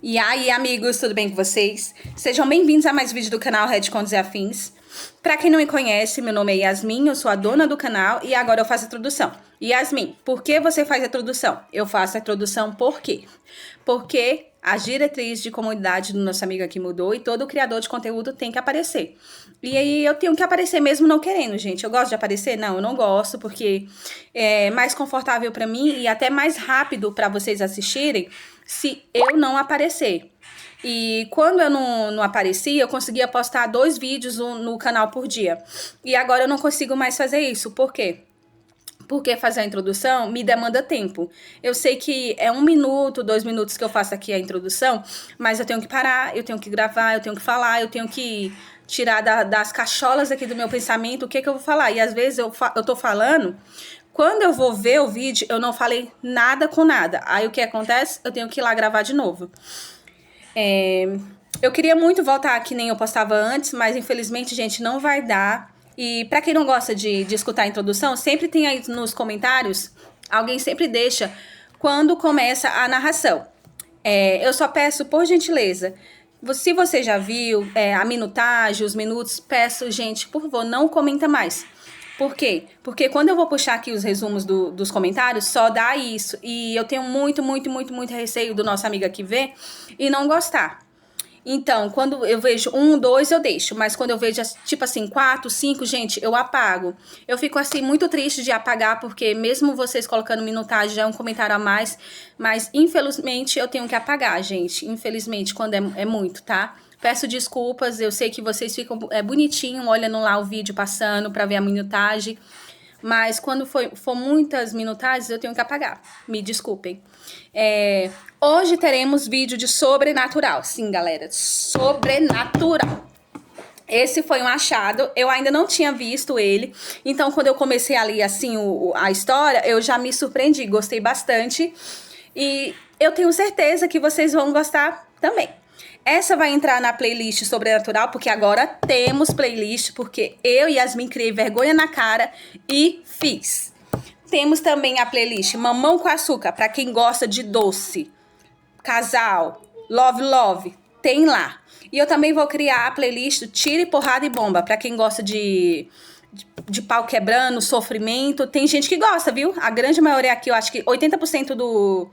E aí, amigos, tudo bem com vocês? Sejam bem-vindos a mais um vídeo do canal Red Contos e Afins. Pra quem não me conhece, meu nome é Yasmin, eu sou a dona do canal e agora eu faço a introdução. Yasmin, por que você faz a introdução? Eu faço a introdução por quê? Porque as diretrizes de comunidade do nosso amigo aqui mudou e todo criador de conteúdo tem que aparecer. E aí eu tenho que aparecer mesmo não querendo, gente. Eu gosto de aparecer? Não, eu não gosto, porque é mais confortável pra mim e até mais rápido pra vocês assistirem se eu não aparecer. E quando eu não aparecia, eu conseguia postar 2 vídeos no canal por dia. E agora eu não consigo mais fazer isso. Por quê? Porque fazer a introdução me demanda tempo. Eu sei que é 1 minuto, 2 minutos que eu faço aqui a introdução, mas eu tenho que parar, eu tenho que gravar, eu tenho que falar, eu tenho que tirar das cacholas aqui do meu pensamento o que eu vou falar. E às vezes eu tô falando, quando eu vou ver o vídeo, eu não falei nada com nada. Aí o que acontece? Eu tenho que ir lá gravar de novo. Eu queria muito voltar que nem eu postava antes, mas infelizmente, gente, não vai dar. E pra quem não gosta de escutar a introdução, sempre tem aí nos comentários, alguém sempre deixa quando começa a narração. Eu só peço, por gentileza, se você já viu a minutagem, os minutos, peço, gente, por favor, não comenta mais. Por quê? Porque quando eu vou puxar aqui os resumos dos comentários, só dá isso. E eu tenho muito receio do nosso amigo aqui ver e não gostar. Então, quando eu vejo 1, 2, eu deixo. Mas quando eu vejo, tipo assim, 4, 5, gente, eu apago. Eu fico, assim, muito triste de apagar, porque mesmo vocês colocando minutagem, já é um comentário a mais. Mas, infelizmente, eu tenho que apagar, gente. Infelizmente, quando é muito, tá? Peço desculpas, eu sei que vocês ficam bonitinho olhando lá o vídeo passando pra ver a minutagem. Mas quando for muitas minutagens, eu tenho que apagar. Me desculpem. Hoje teremos vídeo de sobrenatural. Sim, galera, sobrenatural. Esse foi um achado, eu ainda não tinha visto ele. Então, quando eu comecei a ler, assim, a história, eu já me surpreendi, gostei bastante. E eu tenho certeza que vocês vão gostar também. Essa vai entrar na playlist Sobrenatural, porque agora temos playlist, porque eu e Yasmin criei vergonha na cara e fiz. Temos também a playlist Mamão com Açúcar, para quem gosta de doce, casal, love, tem lá. E eu também vou criar a playlist Tiro, Porrada e Bomba, para quem gosta de pau quebrando, sofrimento. Tem gente que gosta, viu? A grande maioria aqui, eu acho que 80%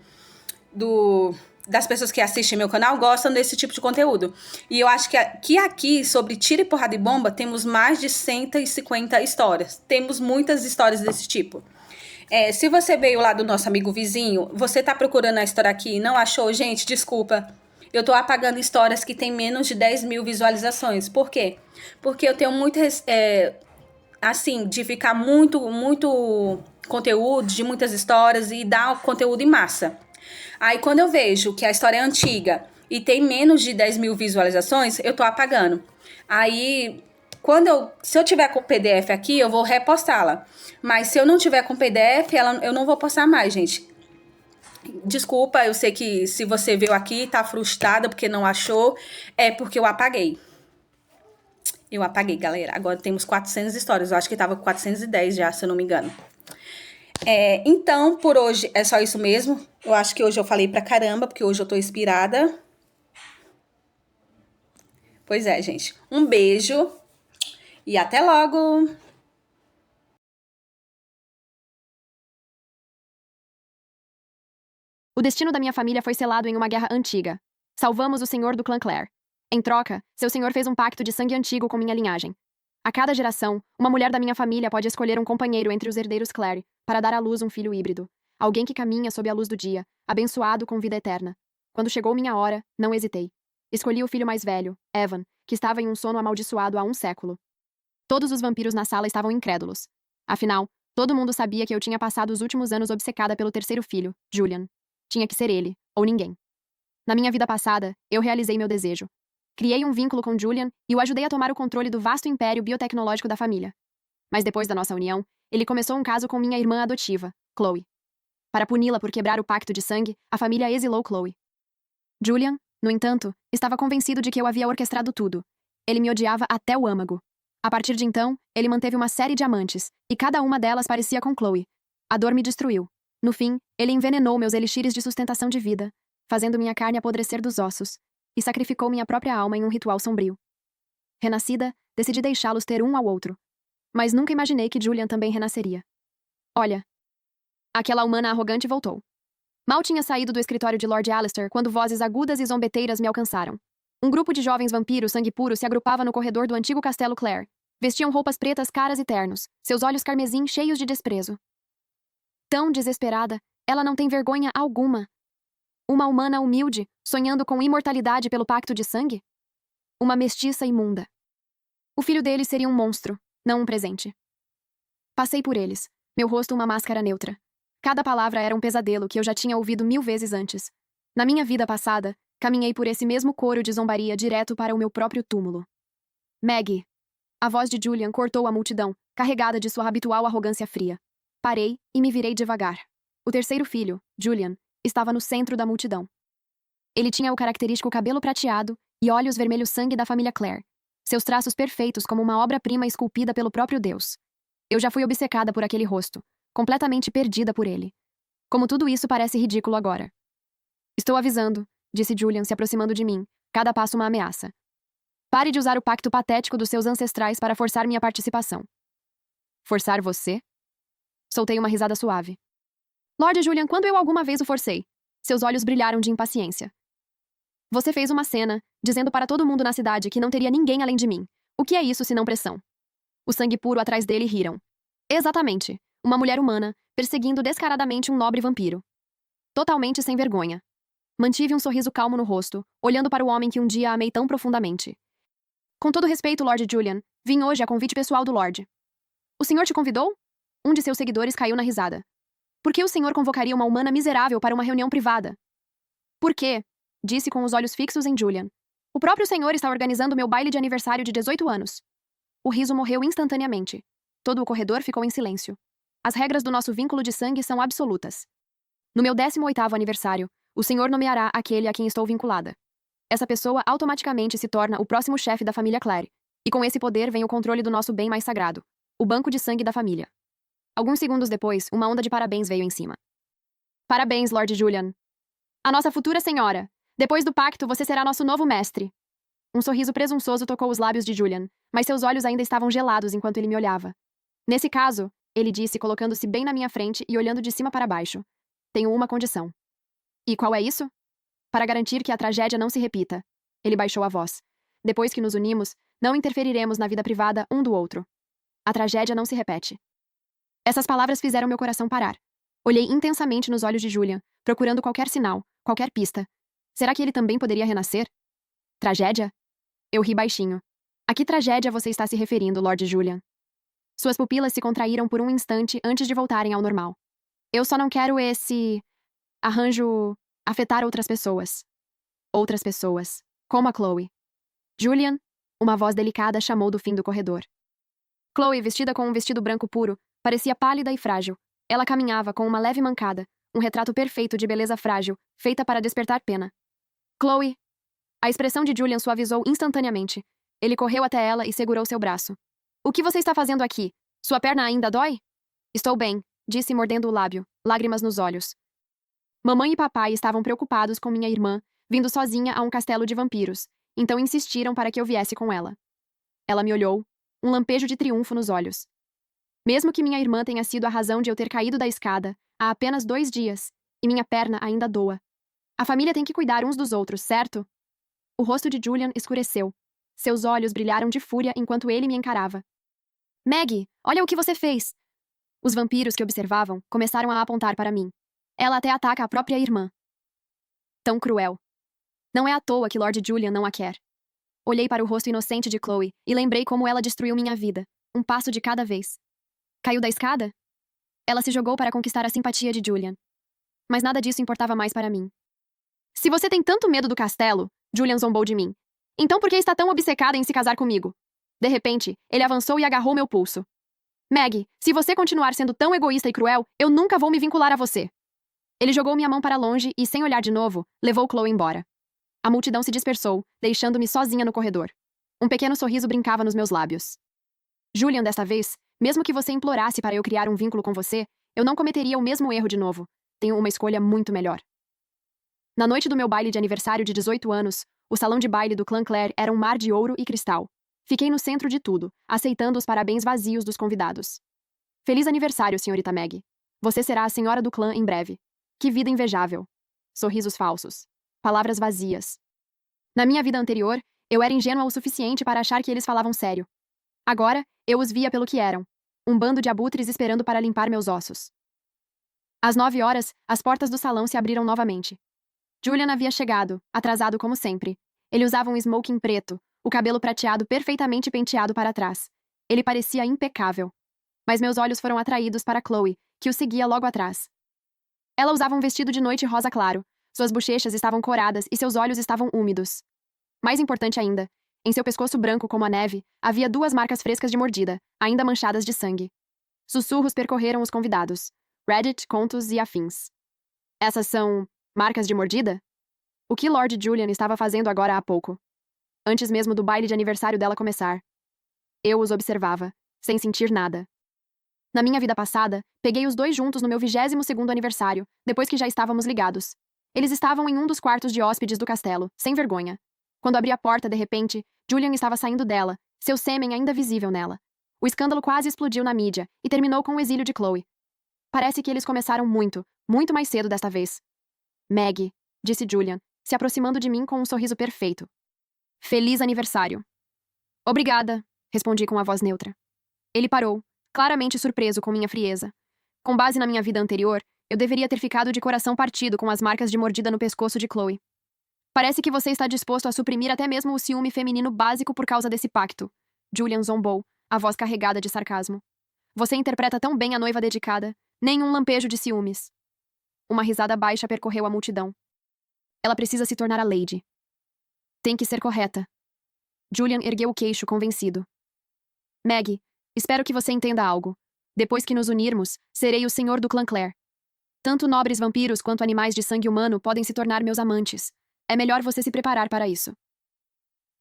das pessoas que assistem meu canal gostam desse tipo de conteúdo. E eu acho que aqui, sobre Tiro, Porrada e Bomba, temos mais de 150 histórias. Temos muitas histórias desse tipo. Se você veio lá do nosso amigo vizinho, você tá procurando a história aqui e não achou, gente, desculpa. Eu tô apagando histórias que tem menos de 10 mil visualizações. Por quê? Porque eu tenho muito, assim, de ficar muito conteúdo, de muitas histórias e dar conteúdo em massa. Aí, quando eu vejo que a história é antiga e tem menos de 10 mil visualizações, eu tô apagando. Aí, se eu tiver com o PDF aqui, eu vou repostá-la. Mas se eu não tiver com o PDF, eu não vou postar mais, gente. Desculpa, eu sei que se você veio aqui e tá frustrada porque não achou, é porque eu apaguei. Eu apaguei, galera. Agora temos 400 histórias. Eu acho que tava com 410 já, se eu não me engano. Então, por hoje é só isso mesmo. Eu acho que hoje eu falei pra caramba, porque hoje eu tô inspirada. Pois é, gente. Um beijo e até logo! O destino da minha família foi selado em uma guerra antiga. Salvamos o senhor do clã Clare. Em troca, seu senhor fez um pacto de sangue antigo com minha linhagem. A cada geração, uma mulher da minha família pode escolher um companheiro entre os herdeiros Clare para dar à luz um filho híbrido. Alguém que caminha sob a luz do dia, abençoado com vida eterna. Quando chegou minha hora, não hesitei. Escolhi o filho mais velho, Evan, que estava em um sono amaldiçoado há 1 século. Todos os vampiros na sala estavam incrédulos. Afinal, todo mundo sabia que eu tinha passado os últimos anos obcecada pelo terceiro filho, Julian. Tinha que ser ele, ou ninguém. Na minha vida passada, eu realizei meu desejo. Criei um vínculo com Julian e o ajudei a tomar o controle do vasto império biotecnológico da família. Mas depois da nossa união, ele começou um caso com minha irmã adotiva, Chloe. Para puni-la por quebrar o pacto de sangue, a família exilou Chloe. Julian, no entanto, estava convencido de que eu havia orquestrado tudo. Ele me odiava até o âmago. A partir de então, ele manteve uma série de amantes, e cada uma delas parecia com Chloe. A dor me destruiu. No fim, ele envenenou meus elixires de sustentação de vida. fazendo minha carne apodrecer dos ossos, e sacrificou minha própria alma em um ritual sombrio. Renascida, decidi deixá-los ter um ao outro. Mas nunca imaginei que Julian também renasceria. Olha. Aquela humana arrogante voltou. Mal tinha saído do escritório de Lord Alistair quando vozes agudas e zombeteiras me alcançaram. Um grupo de jovens vampiros sangue puro se agrupava no corredor do antigo castelo Clare. Vestiam roupas pretas caras e ternos, seus olhos carmesim cheios de desprezo. Tão desesperada, ela não tem vergonha alguma. Uma humana humilde, sonhando com imortalidade pelo pacto de sangue? Uma mestiça imunda. O filho deles seria um monstro, não um presente. Passei por eles, meu rosto uma máscara neutra. Cada palavra era um pesadelo que eu já tinha ouvido 1000 vezes antes. Na minha vida passada, caminhei por esse mesmo coro de zombaria direto para o meu próprio túmulo. Maggie. A voz de Julian cortou a multidão, carregada de sua habitual arrogância fria. Parei e me virei devagar. O terceiro filho, Julian, estava no centro da multidão. Ele tinha o característico cabelo prateado e olhos vermelhos sangue da família Clare. Seus traços perfeitos como uma obra-prima esculpida pelo próprio Deus. Eu já fui obcecada por aquele rosto, completamente perdida por ele. Como tudo isso parece ridículo agora. Estou avisando, disse Julian se aproximando de mim, cada passo uma ameaça. Pare de usar o pacto patético dos seus ancestrais para forçar minha participação. Forçar você? Soltei uma risada suave. Lord Julian, quando eu alguma vez o forcei? Seus olhos brilharam de impaciência. Você fez uma cena, dizendo para todo mundo na cidade que não teria ninguém além de mim. O que é isso senão pressão? O sangue puro atrás dele riram. Exatamente. Uma mulher humana, perseguindo descaradamente um nobre vampiro. Totalmente sem vergonha. Mantive um sorriso calmo no rosto, olhando para o homem que um dia amei tão profundamente. Com todo respeito, Lord Julian, vim hoje a convite pessoal do Lorde. O senhor te convidou? Um de seus seguidores caiu na risada. Por que o senhor convocaria uma humana miserável para uma reunião privada? Por quê? Disse com os olhos fixos em Julian. O próprio senhor está organizando meu baile de aniversário de 18 anos. O riso morreu instantaneamente. Todo o corredor ficou em silêncio. As regras do nosso vínculo de sangue são absolutas. No meu 18º aniversário, o senhor nomeará aquele a quem estou vinculada. Essa pessoa automaticamente se torna o próximo chefe da família Clare, e com esse poder vem o controle do nosso bem mais sagrado, o banco de sangue da família. Alguns segundos depois, uma onda de parabéns veio em cima. Parabéns, Lord Julian. A nossa futura senhora. Depois do pacto, você será nosso novo mestre. Um sorriso presunçoso tocou os lábios de Julian, mas seus olhos ainda estavam gelados enquanto ele me olhava. Nesse caso, ele disse, colocando-se bem na minha frente e olhando de cima para baixo. Tenho uma condição. E qual é isso? Para garantir que a tragédia não se repita. Ele baixou a voz. Depois que nos unimos, não interferiremos na vida privada um do outro. A tragédia não se repete. Essas palavras fizeram meu coração parar. Olhei intensamente nos olhos de Julian, procurando qualquer sinal, qualquer pista. Será que ele também poderia renascer? Tragédia? Eu ri baixinho. A que tragédia você está se referindo, Lord Julian? Suas pupilas se contraíram por um instante antes de voltarem ao normal. Eu só não quero esse arranjo afetar outras pessoas. Outras pessoas, como a Chloe. Julian, uma voz delicada chamou do fim do corredor. Chloe, vestida com um vestido branco puro, parecia pálida e frágil. Ela caminhava com uma leve mancada, um retrato perfeito de beleza frágil, feita para despertar pena. Chloe. A expressão de Julian suavizou instantaneamente. Ele correu até ela e segurou seu braço. O que você está fazendo aqui? Sua perna ainda dói? Estou bem, disse mordendo o lábio, lágrimas nos olhos. Mamãe e papai estavam preocupados com minha irmã, vindo sozinha a um castelo de vampiros, então insistiram para que eu viesse com ela. Ela me olhou, um lampejo de triunfo nos olhos. Mesmo que minha irmã tenha sido a razão de eu ter caído da escada há apenas 2 dias, e minha perna ainda doa. A família tem que cuidar uns dos outros, certo? O rosto de Julian escureceu. Seus olhos brilharam de fúria enquanto ele me encarava. Maggie, olha o que você fez! Os vampiros que observavam começaram a apontar para mim. Ela até ataca a própria irmã. Tão cruel. Não é à toa que Lord Julian não a quer. Olhei para o rosto inocente de Chloe e lembrei como ela destruiu minha vida, um passo de cada vez. Caiu da escada? Ela se jogou para conquistar a simpatia de Julian. Mas nada disso importava mais para mim. Se você tem tanto medo do castelo, Julian zombou de mim, então por que está tão obcecada em se casar comigo? De repente, ele avançou e agarrou meu pulso. Maggie, se você continuar sendo tão egoísta e cruel, eu nunca vou me vincular a você. Ele jogou minha mão para longe e, sem olhar de novo, levou Chloe embora. A multidão se dispersou, deixando-me sozinha no corredor. Um pequeno sorriso brincava nos meus lábios. Julian, desta vez, mesmo que você implorasse para eu criar um vínculo com você, eu não cometeria o mesmo erro de novo. Tenho uma escolha muito melhor. Na noite do meu baile de aniversário de 18 anos, o salão de baile do clã Clare era um mar de ouro e cristal. Fiquei no centro de tudo, aceitando os parabéns vazios dos convidados. Feliz aniversário, senhorita Meg. Você será a senhora do clã em breve. Que vida invejável. Sorrisos falsos. Palavras vazias. Na minha vida anterior, eu era ingênua o suficiente para achar que eles falavam sério. Agora, eu os via pelo que eram. Um bando de abutres esperando para limpar meus ossos. Às 9 horas, as portas do salão se abriram novamente. Julian havia chegado, atrasado como sempre. Ele usava um smoking preto, o cabelo prateado perfeitamente penteado para trás. Ele parecia impecável. Mas meus olhos foram atraídos para Chloe, que o seguia logo atrás. Ela usava um vestido de noite rosa claro. Suas bochechas estavam coradas e seus olhos estavam úmidos. Mais importante ainda, em seu pescoço branco como a neve, havia 2 marcas frescas de mordida, ainda manchadas de sangue. Sussurros percorreram os convidados. Reddit, contos e afins. Essas são marcas de mordida? O que Lord Julian estava fazendo agora há pouco? Antes mesmo do baile de aniversário dela começar. Eu os observava, sem sentir nada. Na minha vida passada, peguei os 2 juntos no meu 22º aniversário, depois que já estávamos ligados. Eles estavam em um dos quartos de hóspedes do castelo, sem vergonha. Quando abri a porta, de repente, Julian estava saindo dela, seu sêmen ainda visível nela. O escândalo quase explodiu na mídia e terminou com o exílio de Chloe. Parece que eles começaram muito, muito mais cedo desta vez. Maggie, disse Julian, se aproximando de mim com um sorriso perfeito. Feliz aniversário. Obrigada, respondi com a voz neutra. Ele parou, claramente surpreso com minha frieza. Com base na minha vida anterior, eu deveria ter ficado de coração partido com as marcas de mordida no pescoço de Chloe. Parece que você está disposto a suprimir até mesmo o ciúme feminino básico por causa desse pacto. Julian zombou, a voz carregada de sarcasmo. Você interpreta tão bem a noiva dedicada, nem um lampejo de ciúmes. Uma risada baixa percorreu a multidão. Ela precisa se tornar a Lady. Tem que ser correta. Julian ergueu o queixo, convencido. Maggie, espero que você entenda algo. Depois que nos unirmos, serei o senhor do clã Clare. Tanto nobres vampiros quanto animais de sangue humano podem se tornar meus amantes. É melhor você se preparar para isso.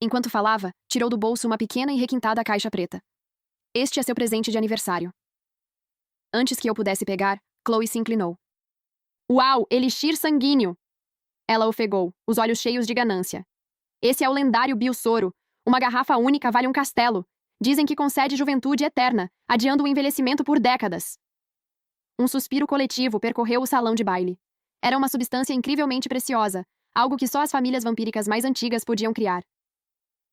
Enquanto falava, tirou do bolso uma pequena e requintada caixa preta. Este é seu presente de aniversário. Antes que eu pudesse pegar, Chloe se inclinou. Uau, elixir sanguíneo! Ela ofegou, os olhos cheios de ganância. Esse é o lendário Biosoro. Uma garrafa única vale um castelo. Dizem que concede juventude eterna, adiando o envelhecimento por décadas. Um suspiro coletivo percorreu o salão de baile. Era uma substância incrivelmente preciosa, algo que só as famílias vampíricas mais antigas podiam criar.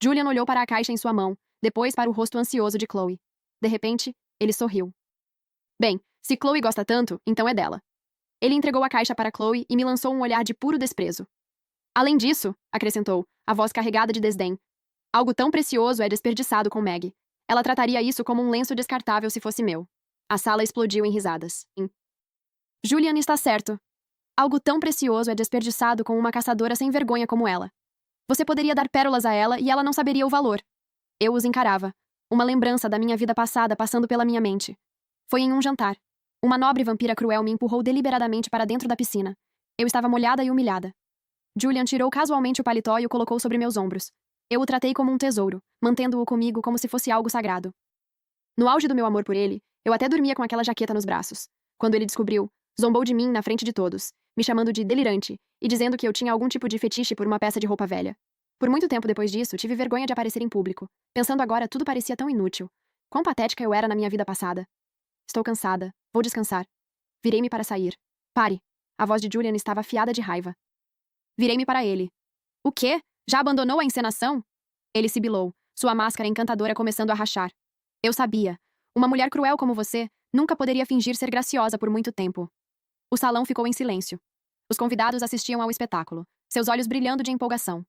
Julian olhou para a caixa em sua mão, depois para o rosto ansioso de Chloe. De repente, ele sorriu. Bem, se Chloe gosta tanto, então é dela. Ele entregou a caixa para Chloe e me lançou um olhar de puro desprezo. Além disso, acrescentou, a voz carregada de desdém, algo tão precioso é desperdiçado com Meg. Ela trataria isso como um lenço descartável se fosse meu. A sala explodiu em risadas. Julian está certo. Algo tão precioso é desperdiçado com uma caçadora sem vergonha como ela. Você poderia dar pérolas a ela e ela não saberia o valor. Eu os encarava. Uma lembrança da minha vida passada passando pela minha mente. Foi em um jantar. Uma nobre vampira cruel me empurrou deliberadamente para dentro da piscina. Eu estava molhada e humilhada. Julian tirou casualmente o paletó e o colocou sobre meus ombros. Eu o tratei como um tesouro, mantendo-o comigo como se fosse algo sagrado. No auge do meu amor por ele, eu até dormia com aquela jaqueta nos braços. Quando ele descobriu, zombou de mim na frente de todos, me chamando de delirante e dizendo que eu tinha algum tipo de fetiche por uma peça de roupa velha. Por muito tempo depois disso, tive vergonha de aparecer em público. Pensando agora, tudo parecia tão inútil. Quão patética eu era na minha vida passada. Estou cansada. Vou descansar. Virei-me para sair. Pare. A voz de Julian estava afiada de raiva. Virei-me para ele. O quê? Já abandonou a encenação? Ele sibilou, sua máscara encantadora começando a rachar. Eu sabia. Uma mulher cruel como você nunca poderia fingir ser graciosa por muito tempo. O salão ficou em silêncio. Os convidados assistiam ao espetáculo, seus olhos brilhando de empolgação.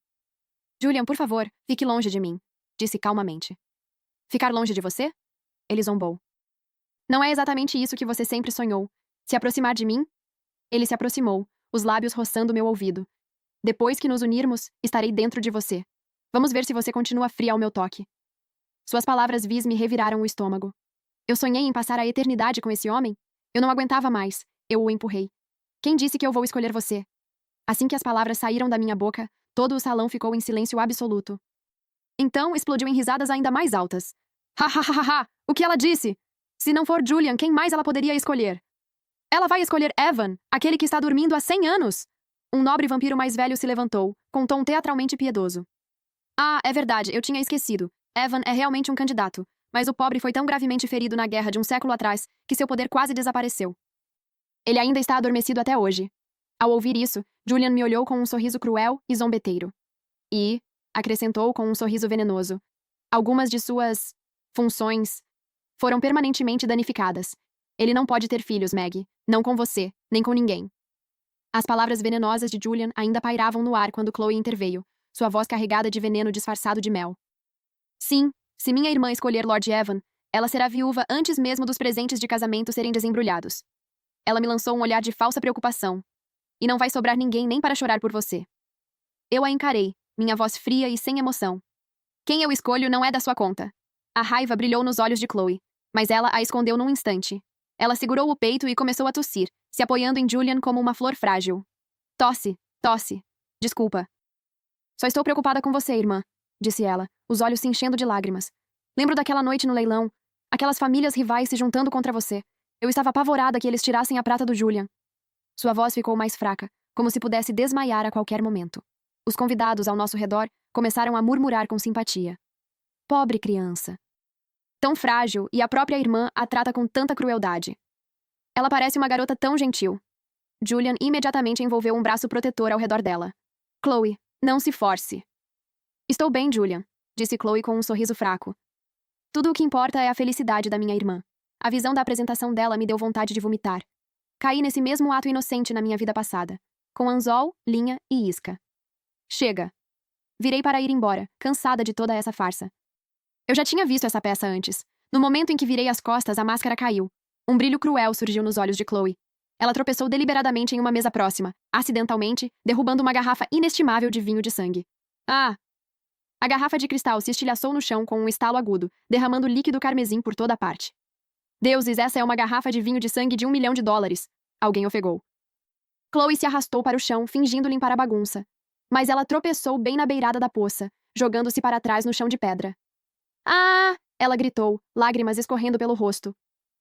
Julian, por favor, fique longe de mim, disse calmamente. Ficar longe de você? Ele zombou. Não é exatamente isso que você sempre sonhou. Se aproximar de mim? Ele se aproximou, os lábios roçando meu ouvido. Depois que nos unirmos, estarei dentro de você. Vamos ver se você continua fria ao meu toque. Suas palavras vis me reviraram o estômago. Eu sonhei em passar a eternidade com esse homem? Eu não aguentava mais. Eu o empurrei. Quem disse que eu vou escolher você? Assim que as palavras saíram da minha boca, todo o salão ficou em silêncio absoluto. Então explodiu em risadas ainda mais altas. Ha ha ha ha ha! O que ela disse? Se não for Julian, quem mais ela poderia escolher? Ela vai escolher Evan, aquele que está dormindo há 100 anos! Um nobre vampiro mais velho se levantou, com um tom teatralmente piedoso. Ah, é verdade, eu tinha esquecido. Evan é realmente um candidato, mas o pobre foi tão gravemente ferido na guerra de um século atrás que seu poder quase desapareceu. Ele ainda está adormecido até hoje. Ao ouvir isso, Julian me olhou com um sorriso cruel e zombeteiro. E, acrescentou com um sorriso venenoso, algumas de suas funções foram permanentemente danificadas. Ele não pode ter filhos, Maggie. Não com você, nem com ninguém. As palavras venenosas de Julian ainda pairavam no ar quando Chloe interveio, sua voz carregada de veneno disfarçado de mel. Sim, se minha irmã escolher Lord Evan, ela será viúva antes mesmo dos presentes de casamento serem desembrulhados. Ela me lançou um olhar de falsa preocupação. E não vai sobrar ninguém nem para chorar por você. Eu a encarei, minha voz fria e sem emoção. Quem eu escolho não é da sua conta. A raiva brilhou nos olhos de Chloe, mas ela a escondeu num instante. Ela segurou o peito e começou a tossir, se apoiando em Julian como uma flor frágil. Tosse, tosse. Desculpa. Só estou preocupada com você, irmã, disse ela, os olhos se enchendo de lágrimas. Lembro daquela noite no leilão, aquelas famílias rivais se juntando contra você. Eu estava apavorada que eles tirassem a prata do Julian. Sua voz ficou mais fraca, como se pudesse desmaiar a qualquer momento. Os convidados ao nosso redor começaram a murmurar com simpatia. Pobre criança. Tão frágil, e a própria irmã a trata com tanta crueldade. Ela parece uma garota tão gentil. Julian imediatamente envolveu um braço protetor ao redor dela. Chloe, não se force. Estou bem, Julian, disse Chloe com um sorriso fraco. Tudo o que importa é a felicidade da minha irmã. A visão da apresentação dela me deu vontade de vomitar. Caí nesse mesmo ato inocente na minha vida passada, com anzol, linha e isca. Chega. Virei para ir embora, cansada de toda essa farsa. Eu já tinha visto essa peça antes. No momento em que virei as costas, a máscara caiu. Um brilho cruel surgiu nos olhos de Chloe. Ela tropeçou deliberadamente em uma mesa próxima, acidentalmente, derrubando uma garrafa inestimável de vinho de sangue. Ah! A garrafa de cristal se estilhaçou no chão com um estalo agudo, derramando líquido carmesim por toda a parte. Deuses, essa é uma garrafa de vinho de sangue de $1 milhão. Alguém ofegou. Chloe se arrastou para o chão, fingindo limpar a bagunça. Mas ela tropeçou bem na beirada da poça, jogando-se para trás no chão de pedra. Ah! Ela gritou, lágrimas escorrendo pelo rosto.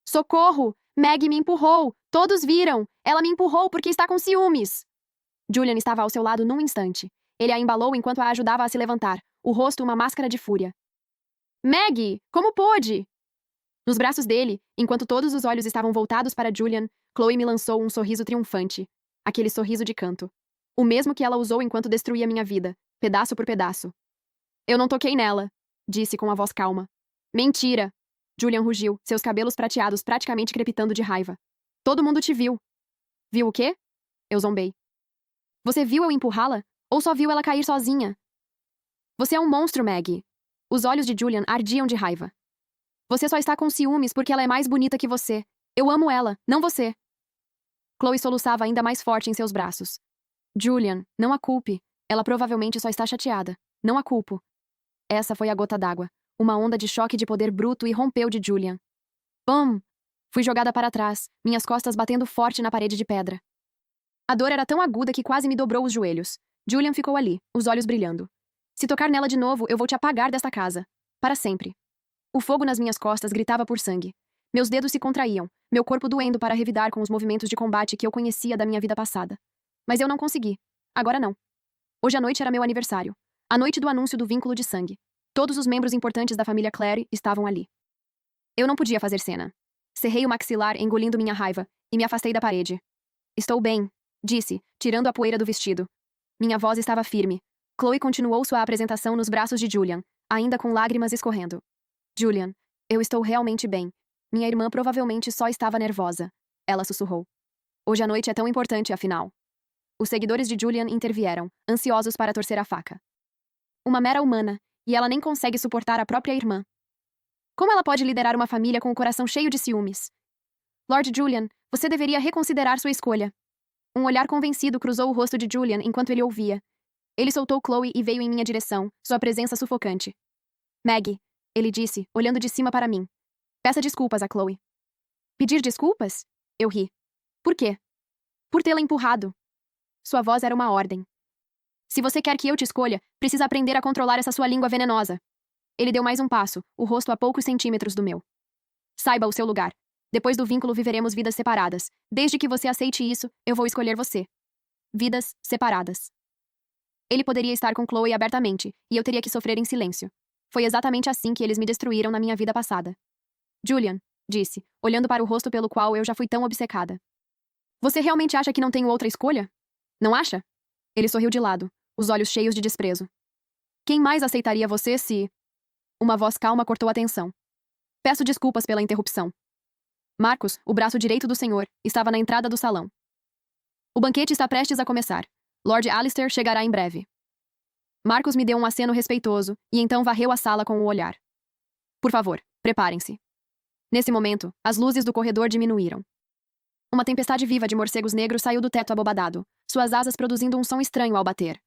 Socorro! Maggie me empurrou! Todos viram! Ela me empurrou porque está com ciúmes! Julian estava ao seu lado num instante. Ele a embalou enquanto a ajudava a se levantar, o rosto uma máscara de fúria. Maggie! Como pôde? Nos braços dele, enquanto todos os olhos estavam voltados para Julian, Chloe me lançou um sorriso triunfante. Aquele sorriso de canto. O mesmo que ela usou enquanto destruía minha vida, pedaço por pedaço. Eu não toquei nela, disse com a voz calma. Mentira! Julian rugiu, seus cabelos prateados praticamente crepitando de raiva. Todo mundo te viu. Viu o quê? Eu zombei. Você viu eu empurrá-la? Ou só viu ela cair sozinha? Você é um monstro, Maggie. Os olhos de Julian ardiam de raiva. Você só está com ciúmes porque ela é mais bonita que você. Eu amo ela, não você. Chloe soluçava ainda mais forte em seus braços. Julian, não a culpe. Ela provavelmente só está chateada. Não a culpo. Essa foi a gota d'água. Uma onda de choque de poder bruto irrompeu de Julian. Bum! Fui jogada para trás, minhas costas batendo forte na parede de pedra. A dor era tão aguda que quase me dobrou os joelhos. Julian ficou ali, os olhos brilhando. Se tocar nela de novo, eu vou te apagar desta casa. Para sempre. O fogo nas minhas costas gritava por sangue. Meus dedos se contraíam, meu corpo doendo para revidar com os movimentos de combate que eu conhecia da minha vida passada. Mas eu não consegui. Agora não. Hoje à noite era meu aniversário. A noite do anúncio do vínculo de sangue. Todos os membros importantes da família Clary estavam ali. Eu não podia fazer cena. Cerrei o maxilar, engolindo minha raiva, e me afastei da parede. Estou bem, disse, tirando a poeira do vestido. Minha voz estava firme. Chloe continuou sua apresentação nos braços de Julian, ainda com lágrimas escorrendo. Julian, eu estou realmente bem. Minha irmã provavelmente só estava nervosa. Ela sussurrou. Hoje à noite é tão importante, afinal. Os seguidores de Julian intervieram, ansiosos para torcer a faca. Uma mera humana, e ela nem consegue suportar a própria irmã. Como ela pode liderar uma família com o coração cheio de ciúmes? Lord Julian, você deveria reconsiderar sua escolha. Um olhar convencido cruzou o rosto de Julian enquanto ele ouvia. Ele soltou Chloe e veio em minha direção, sua presença sufocante. Maggie, ele disse, olhando de cima para mim. Peça desculpas a Chloe. Pedir desculpas? Eu ri. Por quê? Por tê-la empurrado. Sua voz era uma ordem. Se você quer que eu te escolha, precisa aprender a controlar essa sua língua venenosa. Ele deu mais um passo, o rosto a poucos centímetros do meu. Saiba o seu lugar. Depois do vínculo viveremos vidas separadas. Desde que você aceite isso, eu vou escolher você. Vidas separadas. Ele poderia estar com Chloe abertamente, e eu teria que sofrer em silêncio. Foi exatamente assim que eles me destruíram na minha vida passada. Julian, disse, olhando para o rosto pelo qual eu já fui tão obcecada. Você realmente acha que não tenho outra escolha? Não acha? Ele sorriu de lado, os olhos cheios de desprezo. Quem mais aceitaria você se... Uma voz calma cortou a tensão. Peço desculpas pela interrupção. Marcos, o braço direito do senhor, estava na entrada do salão. O banquete está prestes a começar. Lord Alistair chegará em breve. Marcos me deu um aceno respeitoso e então varreu a sala com o olhar. Por favor, preparem-se. Nesse momento, as luzes do corredor diminuíram. Uma tempestade viva de morcegos negros saiu do teto abobadado, suas asas produzindo um som estranho ao bater.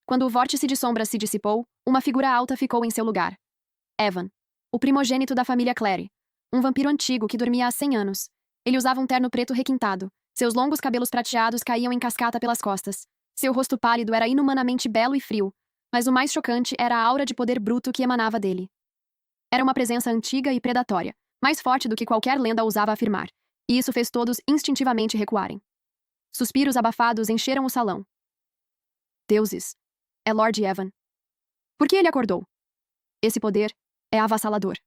Quando o vórtice de sombras se dissipou, uma figura alta ficou em seu lugar. Evan, o primogênito da família Clary, um vampiro antigo que dormia há 100 anos. Ele usava um terno preto requintado, seus longos cabelos prateados caíam em cascata pelas costas. Seu rosto pálido era inumanamente belo e frio, mas o mais chocante era a aura de poder bruto que emanava dele. Era uma presença antiga e predatória, mais forte do que qualquer lenda ousava afirmar, e isso fez todos instintivamente recuarem. Suspiros abafados encheram o salão. Deuses! É Lord Evan. Por que ele acordou? Esse poder é avassalador.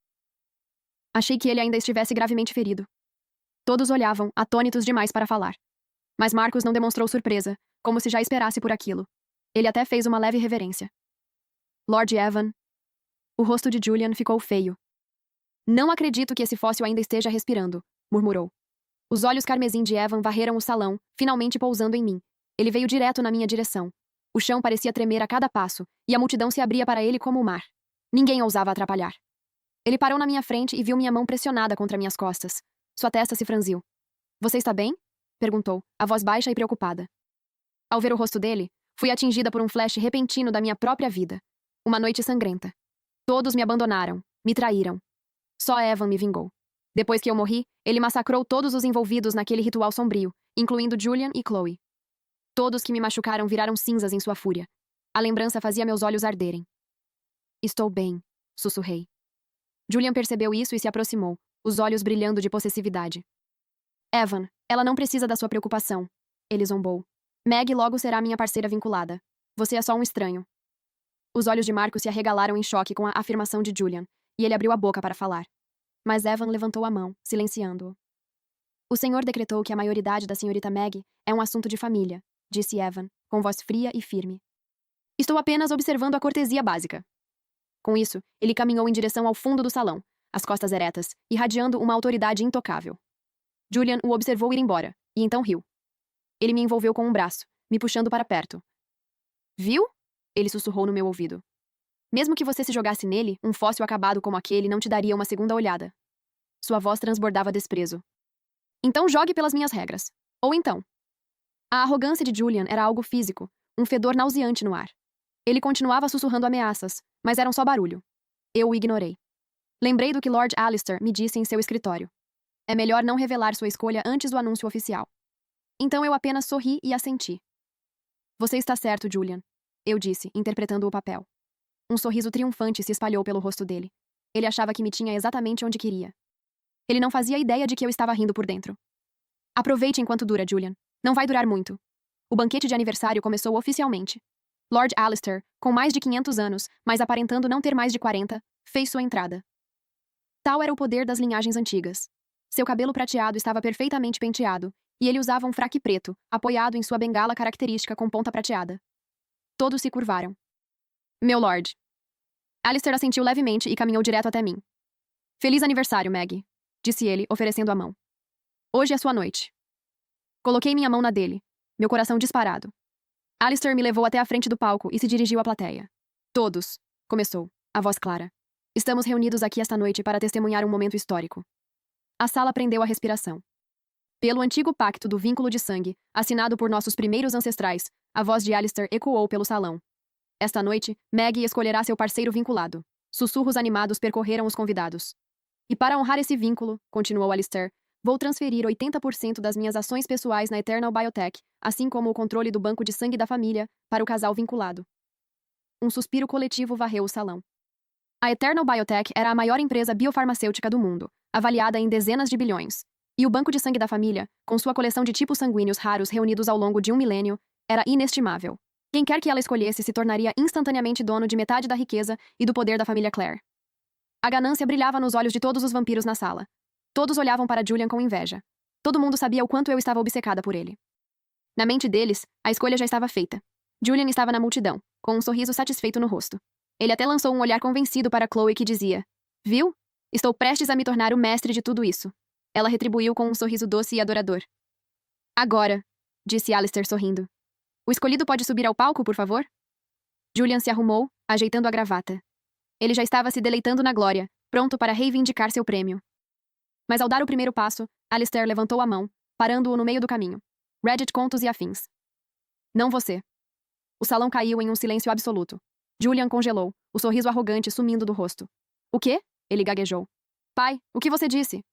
Achei que ele ainda estivesse gravemente ferido. Todos olhavam, atônitos demais para falar. Mas Marcos não demonstrou surpresa, como se já esperasse por aquilo. Ele até fez uma leve reverência. Lord Evan. O rosto de Julian ficou feio. Não acredito que esse fóssil ainda esteja respirando, murmurou. Os olhos carmesim de Evan varreram o salão, finalmente pousando em mim. Ele veio direto na minha direção. O chão parecia tremer a cada passo, e a multidão se abria para ele como o mar. Ninguém ousava atrapalhar. Ele parou na minha frente e viu minha mão pressionada contra minhas costas. Sua testa se franziu. Você está bem? Perguntou, a voz baixa e preocupada. Ao ver o rosto dele, fui atingida por um flash repentino da minha própria vida. Uma noite sangrenta. Todos me abandonaram, me traíram. Só Evan me vingou. Depois que eu morri, ele massacrou todos os envolvidos naquele ritual sombrio, incluindo Julian e Chloe. Todos que me machucaram viraram cinzas em sua fúria. A lembrança fazia meus olhos arderem. Estou bem, sussurrei. Julian percebeu isso e se aproximou, os olhos brilhando de possessividade. Evan, ela não precisa da sua preocupação. Ele zombou. Meg logo será minha parceira vinculada. Você é só um estranho. Os olhos de Marcos se arregalaram em choque com a afirmação de Julian, e ele abriu a boca para falar. Mas Evan levantou a mão, silenciando-o. O senhor decretou que a maioridade da senhorita Meg é um assunto de família, disse Evan, com voz fria e firme. Estou apenas observando a cortesia básica. Com isso, ele caminhou em direção ao fundo do salão, as costas eretas, irradiando uma autoridade intocável. Julian o observou ir embora, e então riu. Ele me envolveu com um braço, me puxando para perto. Viu? Ele sussurrou no meu ouvido. Mesmo que você se jogasse nele, um fóssil acabado como aquele não te daria uma segunda olhada. Sua voz transbordava desprezo. Então jogue pelas minhas regras. Ou então. A arrogância de Julian era algo físico, um fedor nauseante no ar. Ele continuava sussurrando ameaças, mas eram só barulho. Eu o ignorei. Lembrei do que Lord Alistair me disse em seu escritório. É melhor não revelar sua escolha antes do anúncio oficial. Então eu apenas sorri e assenti. Você está certo, Julian, eu disse, interpretando o papel. Um sorriso triunfante se espalhou pelo rosto dele. Ele achava que me tinha exatamente onde queria. Ele não fazia ideia de que eu estava rindo por dentro. Aproveite enquanto dura, Julian. Não vai durar muito. O banquete de aniversário começou oficialmente. Lord Alistair, com mais de 500 anos, mas aparentando não ter mais de 40, fez sua entrada. Tal era o poder das linhagens antigas. Seu cabelo prateado estava perfeitamente penteado, e ele usava um fraque preto, apoiado em sua bengala característica com ponta prateada. Todos se curvaram. Meu Lord. Alistair assentiu levemente e caminhou direto até mim. Feliz aniversário, Meg, disse ele, oferecendo a mão. Hoje é sua noite. Coloquei minha mão na dele, meu coração disparado. Alistair me levou até a frente do palco e se dirigiu à plateia. Todos, começou, a voz clara. Estamos reunidos aqui esta noite para testemunhar um momento histórico. A sala prendeu a respiração. Pelo antigo pacto do vínculo de sangue, assinado por nossos primeiros ancestrais, a voz de Alistair ecoou pelo salão. Esta noite, Meg escolherá seu parceiro vinculado. Sussurros animados percorreram os convidados. E para honrar esse vínculo, continuou Alistair, vou transferir 80% das minhas ações pessoais na Eternal Biotech, assim como o controle do banco de sangue da família, para o casal vinculado. Um suspiro coletivo varreu o salão. A Eternal Biotech era a maior empresa biofarmacêutica do mundo, avaliada em dezenas de bilhões. E o banco de sangue da família, com sua coleção de tipos sanguíneos raros reunidos ao longo de 1 milênio, era inestimável. Quem quer que ela escolhesse se tornaria instantaneamente dono de metade da riqueza e do poder da família Clare. A ganância brilhava nos olhos de todos os vampiros na sala. Todos olhavam para Julian com inveja. Todo mundo sabia o quanto eu estava obcecada por ele. Na mente deles, a escolha já estava feita. Julian estava na multidão, com um sorriso satisfeito no rosto. Ele até lançou um olhar convencido para Chloe que dizia: "Viu? Estou prestes a me tornar o mestre de tudo isso." Ela retribuiu com um sorriso doce e adorador. "Agora", disse Alistair sorrindo. "O escolhido pode subir ao palco, por favor?" Julian se arrumou, ajeitando a gravata. Ele já estava se deleitando na glória, pronto para reivindicar seu prêmio. Mas ao dar o primeiro passo, Alistair levantou a mão, parando-o no meio do caminho. Reddit Contos e Afins. "Não você." O salão caiu em um silêncio absoluto. Julian congelou, o sorriso arrogante sumindo do rosto. "O quê?" ele gaguejou. "Pai, o que você disse?"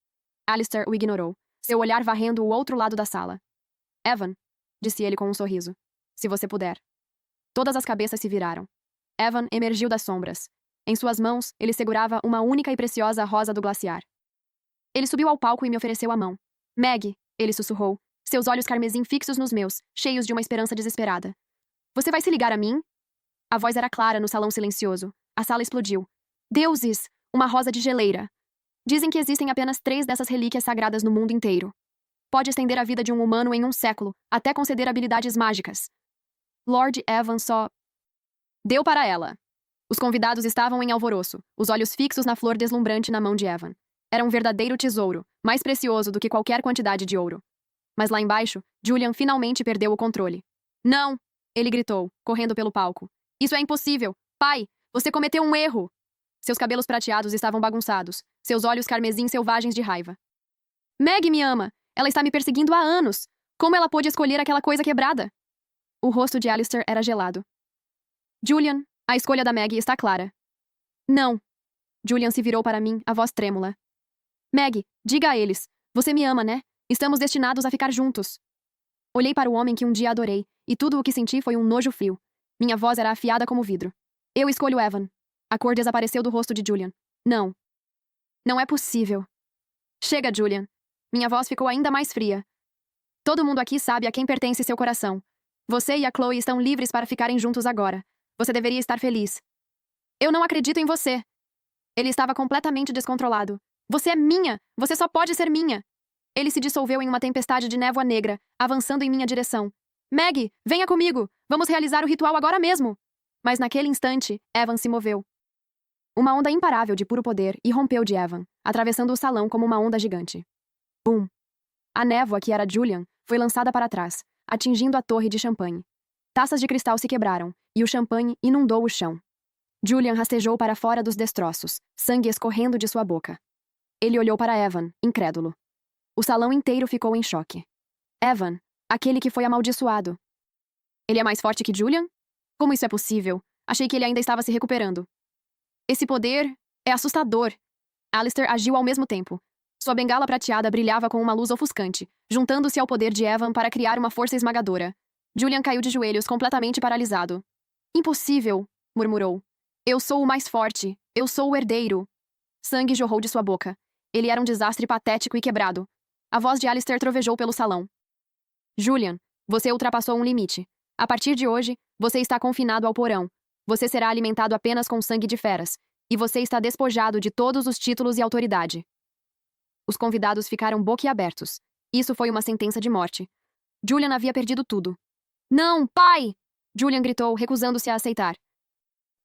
Alistair o ignorou, seu olhar varrendo o outro lado da sala. "Evan", disse ele com um sorriso. "Se você puder." Todas as cabeças se viraram. Evan emergiu das sombras. Em suas mãos, ele segurava uma única e preciosa rosa do glaciar. Ele subiu ao palco e me ofereceu a mão. "Meg", ele sussurrou, seus olhos carmesim fixos nos meus, cheios de uma esperança desesperada. "Você vai se ligar a mim?" A voz era clara no salão silencioso. A sala explodiu. "Deuses! Uma rosa de geleira! Dizem que existem apenas 3 dessas relíquias sagradas no mundo inteiro. Pode estender a vida de um humano em um século, até conceder habilidades mágicas." Lord Evan só deu para ela. Os convidados estavam em alvoroço, os olhos fixos na flor deslumbrante na mão de Evan. Era um verdadeiro tesouro, mais precioso do que qualquer quantidade de ouro. Mas lá embaixo, Julian finalmente perdeu o controle. "Não!" ele gritou, correndo pelo palco. "Isso é impossível! Pai, você cometeu um erro!" Seus cabelos prateados estavam bagunçados, seus olhos carmesim selvagens de raiva. "Meg me ama! Ela está me perseguindo há anos! Como ela pôde escolher aquela coisa quebrada?" O rosto de Alistair era gelado. "Julian, a escolha da Meg está clara." "Não." Julian se virou para mim, a voz trêmula. "Meg, diga a eles. Você me ama, né? Estamos destinados a ficar juntos." Olhei para o homem que um dia adorei, e tudo o que senti foi um nojo frio. Minha voz era afiada como vidro. "Eu escolho Evan." A cor desapareceu do rosto de Julian. "Não. Não é possível." "Chega, Julian." Minha voz ficou ainda mais fria. "Todo mundo aqui sabe a quem pertence seu coração. Você e a Chloe estão livres para ficarem juntos agora. Você deveria estar feliz." "Eu não acredito em você." Ele estava completamente descontrolado. "Você é minha! Você só pode ser minha!" Ele se dissolveu em uma tempestade de névoa negra, avançando em minha direção. "Meg, venha comigo! Vamos realizar o ritual agora mesmo!" Mas naquele instante, Evan se moveu. Uma onda imparável de puro poder irrompeu de Evan, atravessando o salão como uma onda gigante. Bum! A névoa, que era Julian, foi lançada para trás, atingindo a torre de champanhe. Taças de cristal se quebraram, e o champanhe inundou o chão. Julian rastejou para fora dos destroços, sangue escorrendo de sua boca. Ele olhou para Evan, incrédulo. O salão inteiro ficou em choque. Evan, aquele que foi amaldiçoado. Ele é mais forte que Julian? Como isso é possível? Achei que ele ainda estava se recuperando. Esse poder é assustador. Alistair agiu ao mesmo tempo. Sua bengala prateada brilhava com uma luz ofuscante, juntando-se ao poder de Evan para criar uma força esmagadora. Julian caiu de joelhos, completamente paralisado. "Impossível", murmurou. "Eu sou o mais forte. Eu sou o herdeiro." Sangue jorrou de sua boca. Ele era um desastre patético e quebrado. A voz de Alistair trovejou pelo salão. "Julian, você ultrapassou um limite. A partir de hoje, você está confinado ao porão. Você será alimentado apenas com sangue de feras. E você está despojado de todos os títulos e autoridade." Os convidados ficaram boquiabertos. Isso foi uma sentença de morte. Julian havia perdido tudo. "Não, pai!" Julian gritou, recusando-se a aceitar.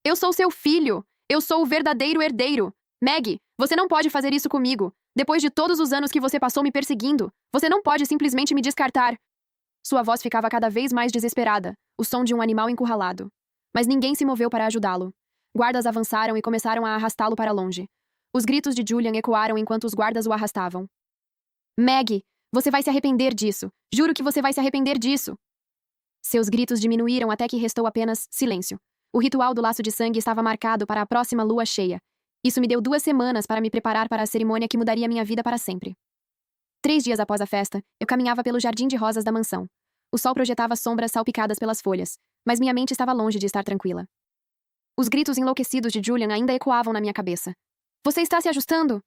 "Eu sou seu filho! Eu sou o verdadeiro herdeiro! Meg, você não pode fazer isso comigo! Depois de todos os anos que você passou me perseguindo, você não pode simplesmente me descartar!" Sua voz ficava cada vez mais desesperada, o som de um animal encurralado. Mas ninguém se moveu para ajudá-lo. Guardas avançaram e começaram a arrastá-lo para longe. Os gritos de Julian ecoaram enquanto os guardas o arrastavam. "Meg, você vai se arrepender disso! Juro que você vai se arrepender disso!" Seus gritos diminuíram até que restou apenas silêncio. O ritual do laço de sangue estava marcado para a próxima lua cheia. Isso me deu 2 semanas para me preparar para a cerimônia que mudaria minha vida para sempre. 3 dias após a festa, eu caminhava pelo jardim de rosas da mansão. O sol projetava sombras salpicadas pelas folhas, mas minha mente estava longe de estar tranquila. Os gritos enlouquecidos de Julian ainda ecoavam na minha cabeça. "Você está se ajustando?"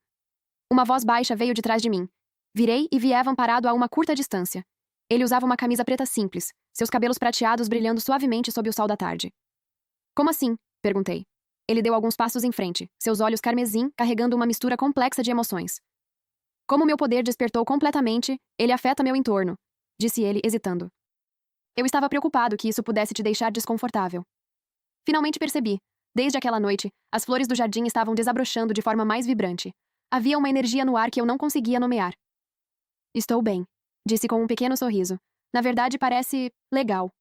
Uma voz baixa veio de trás de mim. Virei e vi Evan parado a uma curta distância. Ele usava uma camisa preta simples, seus cabelos prateados brilhando suavemente sob o sol da tarde. Como assim? Perguntei. Ele deu alguns passos em frente, seus olhos carmesim carregando uma mistura complexa de emoções. Como meu poder despertou completamente, ele afeta meu entorno, disse ele, hesitando. Eu estava preocupado que isso pudesse te deixar desconfortável. Finalmente percebi. Desde aquela noite, as flores do jardim estavam desabrochando de forma mais vibrante. Havia uma energia no ar que eu não conseguia nomear. Estou bem, disse com um pequeno sorriso. Na verdade, parece legal.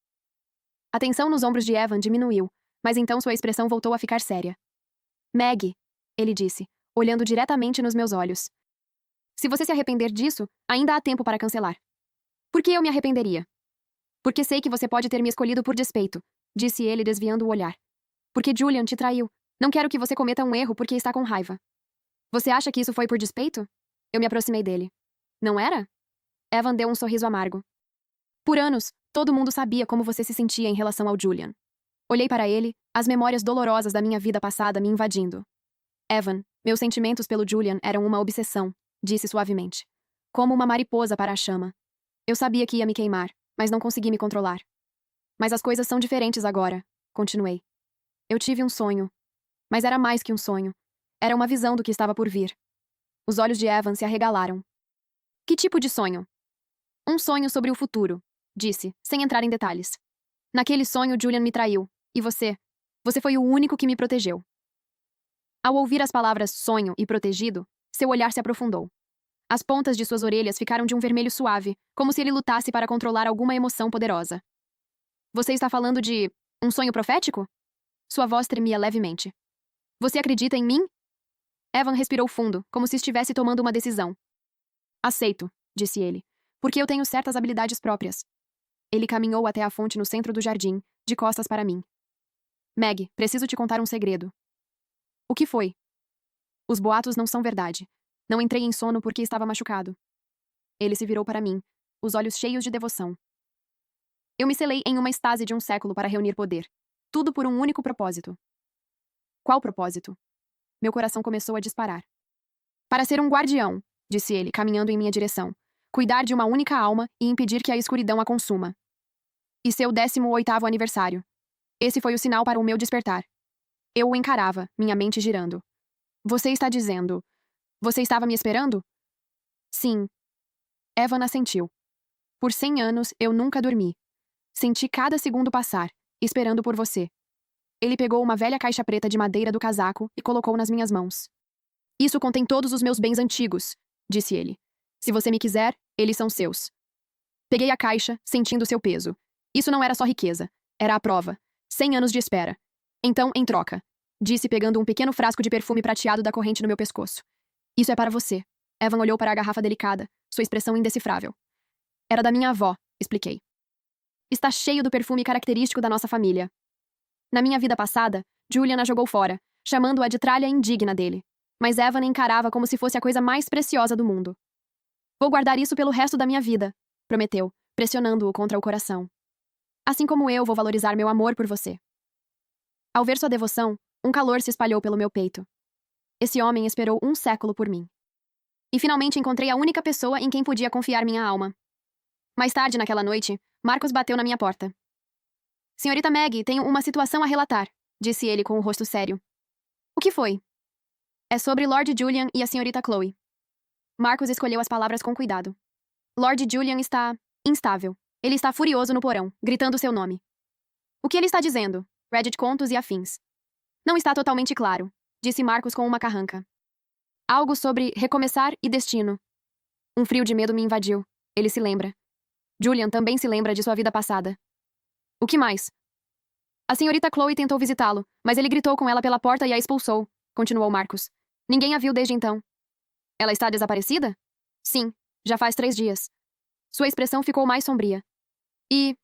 A tensão nos ombros de Evan diminuiu, mas então sua expressão voltou a ficar séria. Maggie, ele disse, olhando diretamente nos meus olhos. Se você se arrepender disso, ainda há tempo para cancelar. Por que eu me arrependeria? Porque sei que você pode ter me escolhido por despeito, disse ele desviando o olhar. Porque Julian te traiu. Não quero que você cometa um erro porque está com raiva. Você acha que isso foi por despeito? Eu me aproximei dele. Não era? Evan deu um sorriso amargo. Por anos, todo mundo sabia como você se sentia em relação ao Julian. Olhei para ele, as memórias dolorosas da minha vida passada me invadindo. Evan, meus sentimentos pelo Julian eram uma obsessão, disse suavemente. Como uma mariposa para a chama. Eu sabia que ia me queimar, mas não consegui me controlar. Mas as coisas são diferentes agora, continuei. Eu tive um sonho. Mas era mais que um sonho. Era uma visão do que estava por vir. Os olhos de Evan se arregalaram. Que tipo de sonho? Um sonho sobre o futuro, disse, sem entrar em detalhes. Naquele sonho, Julian me traiu. E você? Você foi o único que me protegeu. Ao ouvir as palavras sonho e protegido, seu olhar se aprofundou. As pontas de suas orelhas ficaram de um vermelho suave, como se ele lutasse para controlar alguma emoção poderosa. Você está falando de um sonho profético? Sua voz tremia levemente. Você acredita em mim? Evan respirou fundo, como se estivesse tomando uma decisão. Aceito, disse ele, porque eu tenho certas habilidades próprias. Ele caminhou até a fonte no centro do jardim, de costas para mim. Meg, preciso te contar um segredo. O que foi? Os boatos não são verdade. Não entrei em sono porque estava machucado. Ele se virou para mim, os olhos cheios de devoção. Eu me selei em uma estase de um século para reunir poder. Tudo por um único propósito. Qual propósito? Meu coração começou a disparar. Para ser um guardião, disse ele, caminhando em minha direção. Cuidar de uma única alma e impedir que a escuridão a consuma. E seu 18º aniversário. Esse foi o sinal para o meu despertar. Eu o encarava, minha mente girando. Você está dizendo... Você estava me esperando? Sim. Evan assentiu. Por 100 anos, eu nunca dormi. Senti cada segundo passar, esperando por você. Ele pegou uma velha caixa preta de madeira do casaco e colocou nas minhas mãos. Isso contém todos os meus bens antigos, disse ele. Se você me quiser, eles são seus. Peguei a caixa, sentindo seu peso. Isso não era só riqueza. Era a prova. 100 anos de espera. Então, em troca, disse pegando um pequeno frasco de perfume prateado da corrente no meu pescoço. Isso é para você. Evan olhou para a garrafa delicada, sua expressão indecifrável. Era da minha avó, expliquei. Está cheio do perfume característico da nossa família. Na minha vida passada, Julian a jogou fora, chamando-a de tralha indigna dele. Mas Evan a encarava como se fosse a coisa mais preciosa do mundo. Vou guardar isso pelo resto da minha vida, prometeu, pressionando-o contra o coração. Assim como eu vou valorizar meu amor por você. Ao ver sua devoção, um calor se espalhou pelo meu peito. Esse homem esperou 1 século por mim. E finalmente encontrei a única pessoa em quem podia confiar minha alma. Mais tarde naquela noite, Marcos bateu na minha porta. Senhorita Maggie, tenho uma situação a relatar, disse ele com o rosto sério. O que foi? É sobre Lord Julian e a senhorita Chloe. Marcos escolheu as palavras com cuidado. Lord Julian está instável. Ele está furioso no porão, gritando seu nome. O que ele está dizendo? Reddit contos e afins. Não está totalmente claro, disse Marcos com uma carranca. Algo sobre recomeçar e destino. Um frio de medo me invadiu. Ele se lembra. Julian também se lembra de sua vida passada. O que mais? A senhorita Chloe tentou visitá-lo, mas ele gritou com ela pela porta e a expulsou, continuou Marcos. Ninguém a viu desde então. Ela está desaparecida? Sim, já faz 3 dias. Sua expressão ficou mais sombria. E...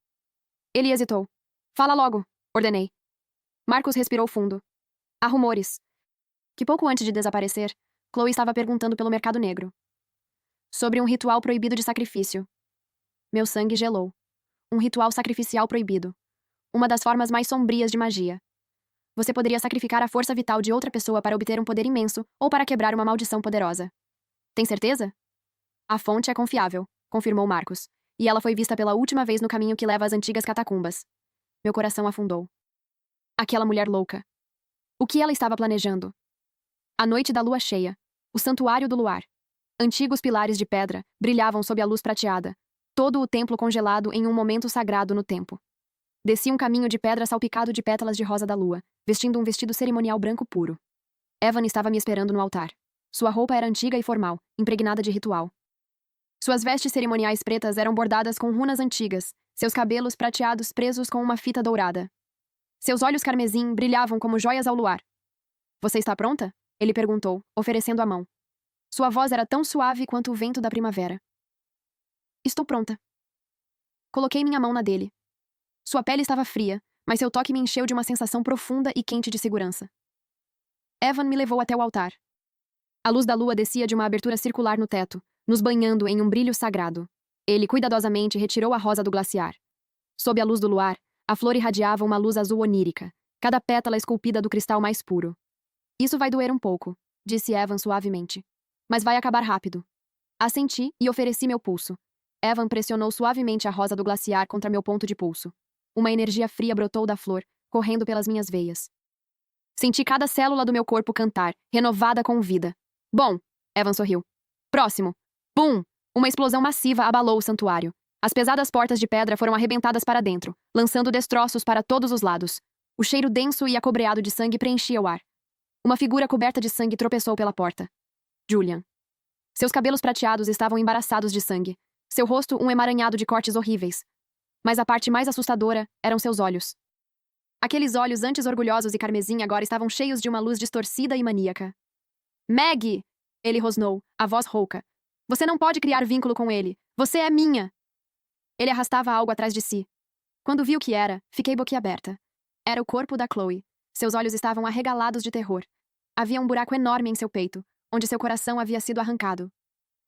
Ele hesitou. Fala logo, ordenei. Marcos respirou fundo. Há rumores. Que pouco antes de desaparecer, Chloe estava perguntando pelo mercado negro. Sobre um ritual proibido de sacrifício. Meu sangue gelou. Um ritual sacrificial proibido. Uma das formas mais sombrias de magia. Você poderia sacrificar a força vital de outra pessoa para obter um poder imenso ou para quebrar uma maldição poderosa. Tem certeza? A fonte é confiável, confirmou Marcos. e ela foi vista pela última vez no caminho que leva às antigas catacumbas. Meu coração afundou. Aquela mulher louca. O que ela estava planejando? A noite da lua cheia. O santuário do luar. Antigos pilares de pedra brilhavam sob a luz prateada. Todo o templo congelado em um momento sagrado no tempo. Desci um caminho de pedra salpicado de pétalas de rosa da lua, vestindo um vestido cerimonial branco puro. Evan estava me esperando no altar. Sua roupa era antiga e formal, impregnada de ritual. Suas vestes cerimoniais pretas eram bordadas com runas antigas, seus cabelos prateados presos com uma fita dourada. Seus olhos carmesim brilhavam como joias ao luar. Você está pronta? Ele perguntou, oferecendo a mão. Sua voz era tão suave quanto o vento da primavera. Estou pronta. Coloquei minha mão na dele. Sua pele estava fria, mas seu toque me encheu de uma sensação profunda e quente de segurança. Evan me levou até o altar. A luz da lua descia de uma abertura circular no teto, nos banhando em um brilho sagrado. Ele cuidadosamente retirou a rosa do glaciar. Sob a luz do luar, a flor irradiava uma luz azul onírica, cada pétala esculpida do cristal mais puro. Isso vai doer um pouco, disse Evan suavemente. Mas vai acabar rápido. Assenti e ofereci meu pulso. Evan pressionou suavemente a rosa do glaciar contra meu ponto de pulso. Uma energia fria brotou da flor, correndo pelas minhas veias. Senti cada célula do meu corpo cantar, renovada com vida. Bom, Evan sorriu. Próximo. Bum! Uma explosão massiva abalou o santuário. As pesadas portas de pedra foram arrebentadas para dentro, lançando destroços para todos os lados. O cheiro denso e acobreado de sangue preenchia o ar. Uma figura coberta de sangue tropeçou pela porta. Julian. Seus cabelos prateados estavam embaraçados de sangue. Seu rosto um emaranhado de cortes horríveis. Mas a parte mais assustadora eram seus olhos. Aqueles olhos antes orgulhosos e carmesim agora estavam cheios de uma luz distorcida e maníaca. Maggie! Ele rosnou, a voz rouca. Você não pode criar vínculo com ele. Você é minha! Ele arrastava algo atrás de si. Quando vi o que era, fiquei boquiaberta. Era o corpo da Chloe. Seus olhos estavam arregalados de terror. Havia um buraco enorme em seu peito, onde seu coração havia sido arrancado.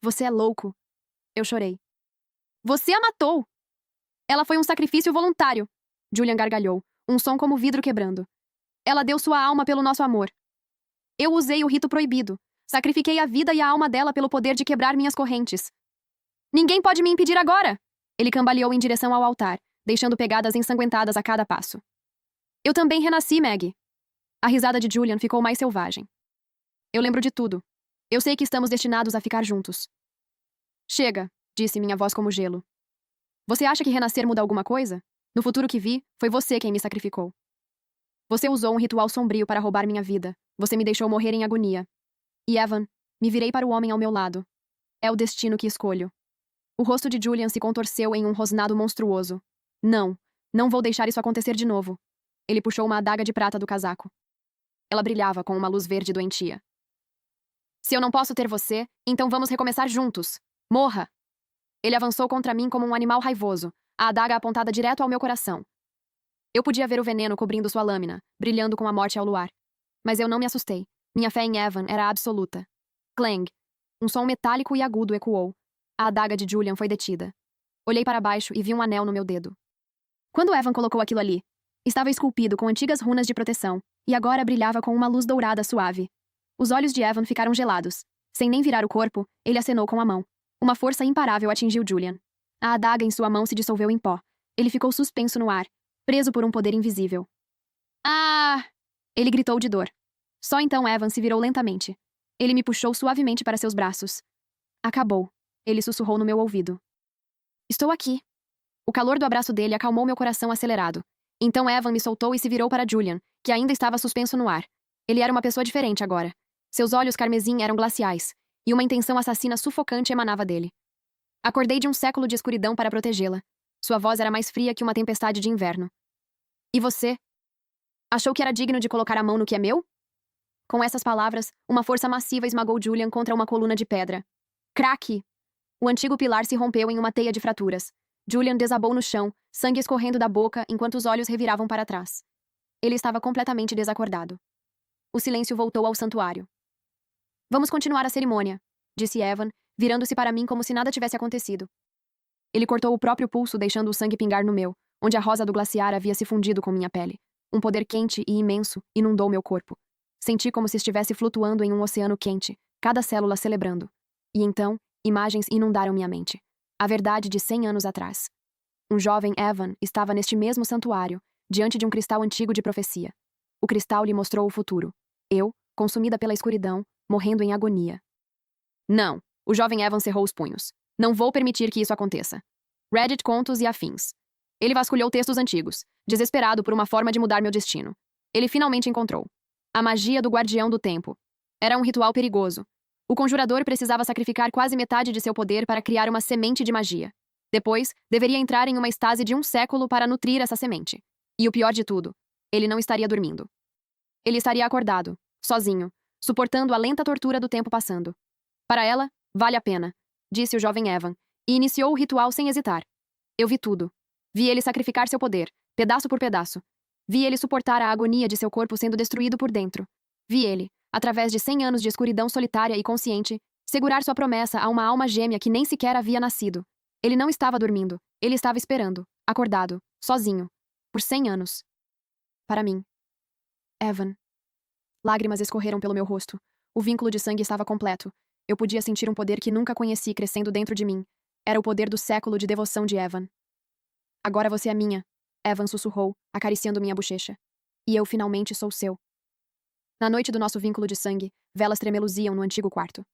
Você é louco. Eu chorei. Você a matou! Ela foi um sacrifício voluntário. Julian gargalhou, um som como vidro quebrando. Ela deu sua alma pelo nosso amor. Eu usei o rito proibido. Sacrifiquei a vida e a alma dela pelo poder de quebrar minhas correntes. Ninguém pode me impedir agora! Ele cambaleou em direção ao altar, deixando pegadas ensanguentadas a cada passo. Eu também renasci, Maggie. A risada de Julian ficou mais selvagem. Eu lembro de tudo. Eu sei que estamos destinados a ficar juntos. Chega, disse minha voz como gelo. Você acha que renascer muda alguma coisa? No futuro que vi, foi você quem me sacrificou. Você usou um ritual sombrio para roubar minha vida. Você me deixou morrer em agonia. E Evan, me virei para o homem ao meu lado. É o destino que escolho. O rosto de Julian se contorceu em um rosnado monstruoso. Não vou deixar isso acontecer de novo. Ele puxou uma adaga de prata do casaco. Ela brilhava com uma luz verde doentia. Se eu não posso ter você, então vamos recomeçar juntos. Morra! Ele avançou contra mim como um animal raivoso, a adaga apontada direto ao meu coração. Eu podia ver o veneno cobrindo sua lâmina, brilhando com a morte ao luar. Mas eu não me assustei. Minha fé em Evan era absoluta. Clang! Um som metálico e agudo ecoou. A adaga de Julian foi detida. Olhei para baixo e vi um anel no meu dedo. Quando Evan colocou aquilo ali, estava esculpido com antigas runas de proteção, e agora brilhava com uma luz dourada suave. Os olhos de Evan ficaram gelados. Sem nem virar o corpo, ele acenou com a mão. Uma força imparável atingiu Julian. A adaga em sua mão se dissolveu em pó. Ele ficou suspenso no ar, preso por um poder invisível. Ah! Ele gritou de dor. Só então Evan se virou lentamente. Ele me puxou suavemente para seus braços. Acabou. Ele sussurrou no meu ouvido. Estou aqui. O calor do abraço dele acalmou meu coração acelerado. Então Evan me soltou e se virou para Julian, que ainda estava suspenso no ar. Ele era uma pessoa diferente agora. Seus olhos carmesim eram glaciais, e uma intenção assassina sufocante emanava dele. Acordei de um século de escuridão para protegê-la. Sua voz era mais fria que uma tempestade de inverno. E você? Achou que era digno de colocar a mão no que é meu? Com essas palavras, uma força massiva esmagou Julian contra uma coluna de pedra. Craque! O antigo pilar se rompeu em uma teia de fraturas. Julian desabou no chão, sangue escorrendo da boca enquanto os olhos reviravam para trás. Ele estava completamente desacordado. O silêncio voltou ao santuário. Vamos continuar a cerimônia, disse Evan, virando-se para mim como se nada tivesse acontecido. Ele cortou o próprio pulso, deixando o sangue pingar no meu, onde a rosa do glaciar havia se fundido com minha pele. Um poder quente e imenso inundou meu corpo. Senti como se estivesse flutuando em um oceano quente, cada célula celebrando. E então, imagens inundaram minha mente. A verdade de 100 anos atrás. Um jovem Evan estava neste mesmo santuário, diante de um cristal antigo de profecia. O cristal lhe mostrou o futuro. Eu, consumida pela escuridão, morrendo em agonia. Não! O jovem Evan cerrou os punhos. Não vou permitir que isso aconteça. Reddit, contos e afins. Ele vasculhou textos antigos, desesperado por uma forma de mudar meu destino. Ele finalmente encontrou. A magia do guardião do tempo. Era um ritual perigoso. O conjurador precisava sacrificar quase metade de seu poder para criar uma semente de magia. Depois, deveria entrar em uma estase de 1 século para nutrir essa semente. E o pior de tudo, ele não estaria dormindo. Ele estaria acordado, sozinho, suportando a lenta tortura do tempo passando. Para ela, vale a pena, disse o jovem Evan, e iniciou o ritual sem hesitar. Eu vi tudo. Vi ele sacrificar seu poder, pedaço por pedaço. Vi ele suportar a agonia de seu corpo sendo destruído por dentro. Vi ele, através de 100 anos de escuridão solitária e consciente, segurar sua promessa a uma alma gêmea que nem sequer havia nascido. Ele não estava dormindo, ele estava esperando, acordado, sozinho, por 100 anos. Para mim. Evan. Lágrimas escorreram pelo meu rosto. O vínculo de sangue estava completo. Eu podia sentir um poder que nunca conheci crescendo dentro de mim. Era o poder do século de devoção de Evan. Agora você é minha, Evan sussurrou, acariciando minha bochecha. E eu finalmente sou seu. Na noite do nosso vínculo de sangue, velas tremeluziam no antigo quarto.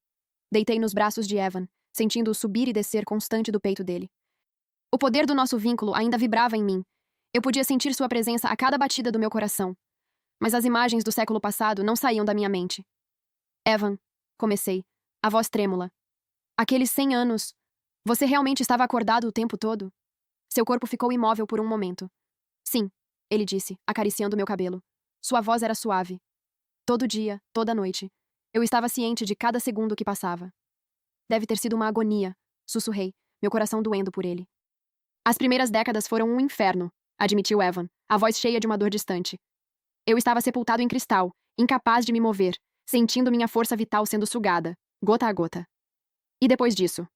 Deitei nos braços de Evan, sentindo o subir e descer constante do peito dele. O poder do nosso vínculo ainda vibrava em mim. Eu podia sentir sua presença a cada batida do meu coração. Mas as imagens do século passado não saíam da minha mente. Evan, comecei, a voz trêmula. Aqueles 100 anos. Você realmente estava acordado o tempo todo? Seu corpo ficou imóvel por um momento. Sim, ele disse, acariciando meu cabelo. Sua voz era suave. Todo dia, toda noite. Eu estava ciente de cada segundo que passava. Deve ter sido uma agonia, sussurrei, meu coração doendo por ele. As primeiras décadas foram um inferno, admitiu Evan, a voz cheia de uma dor distante. Eu estava sepultado em cristal, incapaz de me mover, sentindo minha força vital sendo sugada, gota a gota. E depois disso?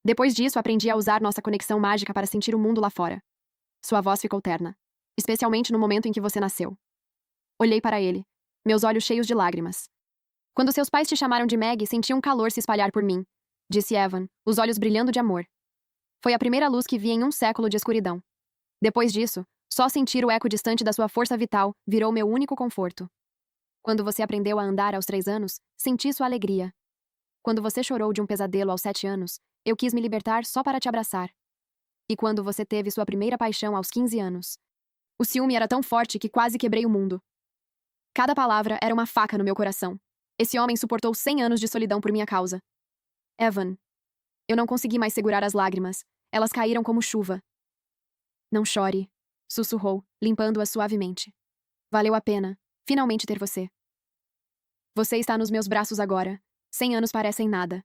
Depois disso, aprendi a usar nossa conexão mágica para sentir o mundo lá fora. Sua voz ficou terna, especialmente no momento em que você nasceu. Olhei para ele, meus olhos cheios de lágrimas. Quando seus pais te chamaram de Meg, senti um calor se espalhar por mim, disse Evan, os olhos brilhando de amor. Foi a primeira luz que vi em 1 século de escuridão. Depois disso, só sentir o eco distante da sua força vital virou meu único conforto. Quando você aprendeu a andar aos 3 anos, senti sua alegria. Quando você chorou de um pesadelo aos 7 anos, eu quis me libertar só para te abraçar. E quando você teve sua primeira paixão aos 15 anos? O ciúme era tão forte que quase quebrei o mundo. Cada palavra era uma faca no meu coração. Esse homem suportou 100 anos de solidão por minha causa. Evan. Eu não consegui mais segurar as lágrimas. Elas caíram como chuva. Não chore, sussurrou, limpando-as suavemente. Valeu a pena, finalmente ter você. Você está nos meus braços agora. 100 anos parecem nada.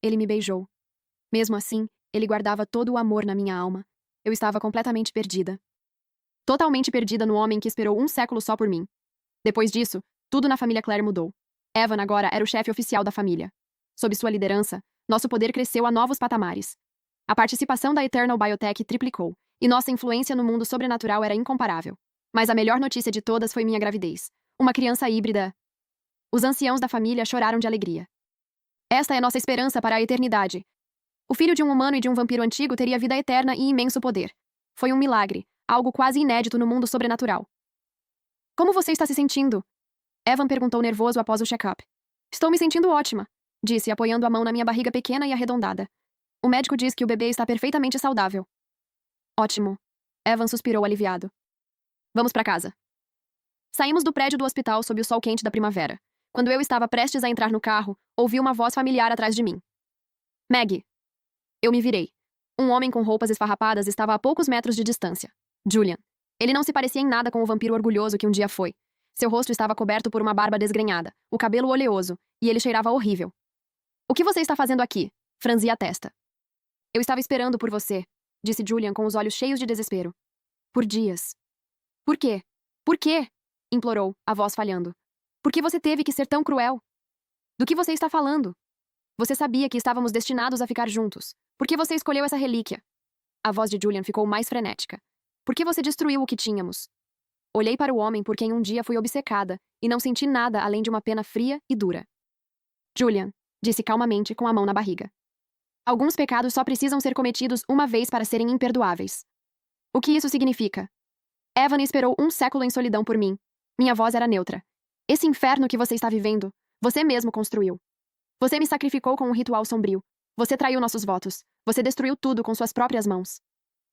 Ele me beijou. Mesmo assim, ele guardava todo o amor na minha alma. Eu estava completamente perdida. Totalmente perdida no homem que esperou 1 século só por mim. Depois disso, tudo na família Clare mudou. Evan agora era o chefe oficial da família. Sob sua liderança, nosso poder cresceu a novos patamares. A participação da Eternal Biotech triplicou, e nossa influência no mundo sobrenatural era incomparável. Mas a melhor notícia de todas foi minha gravidez. Uma criança híbrida. Os anciãos da família choraram de alegria. Esta é nossa esperança para a eternidade. O filho de um humano e de um vampiro antigo teria vida eterna e imenso poder. Foi um milagre, algo quase inédito no mundo sobrenatural. Como você está se sentindo? Evan perguntou nervoso após o check-up. Estou me sentindo ótima, disse, apoiando a mão na minha barriga pequena e arredondada. O médico diz que o bebê está perfeitamente saudável. Ótimo. Evan suspirou aliviado. Vamos para casa. Saímos do prédio do hospital sob o sol quente da primavera. Quando eu estava prestes a entrar no carro, ouvi uma voz familiar atrás de mim. Maggie. Eu me virei. Um homem com roupas esfarrapadas estava a poucos metros de distância. Julian. Ele não se parecia em nada com o vampiro orgulhoso que um dia foi. Seu rosto estava coberto por uma barba desgrenhada, o cabelo oleoso, e ele cheirava horrível. O que você está fazendo aqui? Franzi a testa. Eu estava esperando por você, disse Julian com os olhos cheios de desespero. Por dias. Por quê? Por quê? Implorou, a voz falhando. Por que você teve que ser tão cruel? Do que você está falando? Você sabia que estávamos destinados a ficar juntos. Por que você escolheu essa relíquia? A voz de Julian ficou mais frenética. Por que você destruiu o que tínhamos? Olhei para o homem por quem um dia fui obcecada e não senti nada além de uma pena fria e dura. Julian, disse calmamente com a mão na barriga. Alguns pecados só precisam ser cometidos uma vez para serem imperdoáveis. O que isso significa? Evan esperou 1 século em solidão por mim. Minha voz era neutra. Esse inferno que você está vivendo, você mesmo construiu. Você me sacrificou com um ritual sombrio. Você traiu nossos votos. Você destruiu tudo com suas próprias mãos.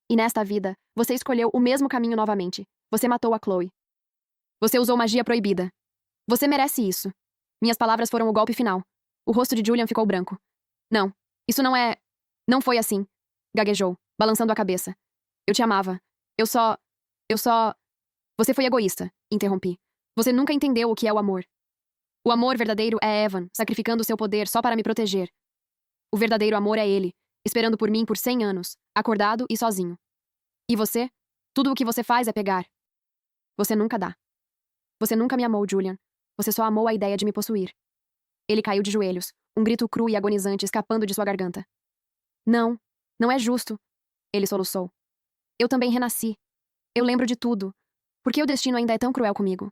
E nesta vida, você escolheu o mesmo caminho novamente. Você matou a Chloe. Você usou magia proibida. Você merece isso. Minhas palavras foram o golpe final. O rosto de Julian ficou branco. Não, isso não é... Não foi assim. Gaguejou, balançando a cabeça. Eu te amava. Eu só... Você foi egoísta, interrompi. Você nunca entendeu o que é o amor. O amor verdadeiro é Evan, sacrificando seu poder só para me proteger. O verdadeiro amor é ele, esperando por mim por 100 anos, acordado e sozinho. E você? Tudo o que você faz é pegar. Você nunca dá. Você nunca me amou, Julian. Você só amou a ideia de me possuir. Ele caiu de joelhos, um grito cru e agonizante escapando de sua garganta. Não, não é justo. Ele soluçou. Eu também renasci. Eu lembro de tudo. Por que o destino ainda é tão cruel comigo?